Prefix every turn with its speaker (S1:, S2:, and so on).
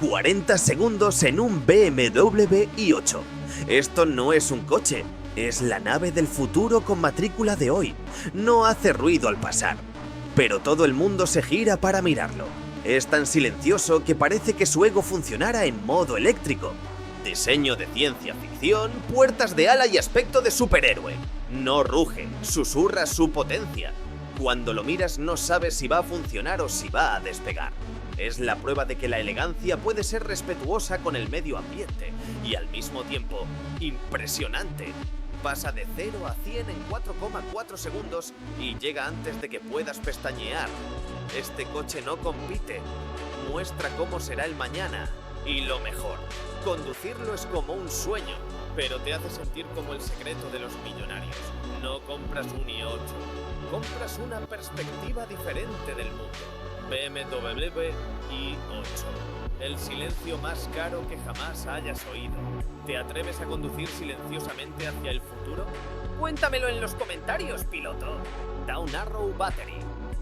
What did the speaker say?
S1: 40 segundos en un BMW i8. Esto no es un coche, es la nave del futuro con matrícula de hoy. No hace ruido al pasar, pero todo el mundo se gira para mirarlo. Es tan silencioso que parece que su ego funcionara en modo eléctrico. Diseño de ciencia ficción, puertas de ala y aspecto de superhéroe. No ruge, susurra su potencia. Cuando lo miras no sabes si va a funcionar o si va a despegar. Es la prueba de que la elegancia puede ser respetuosa con el medio ambiente y al mismo tiempo impresionante. Pasa de 0 a 100 en 4,4 segundos y llega antes de que puedas pestañear. Este coche no compite, muestra cómo será el mañana. Y lo mejor, conducirlo es como un sueño, pero te hace sentir como el secreto de los millonarios. No compras un i8, compras una perspectiva diferente del mundo. BMW i8. El silencio más caro que jamás hayas oído. ¿Te atreves a conducir silenciosamente hacia el futuro? Cuéntamelo en los comentarios, piloto. Down Arrow Battery.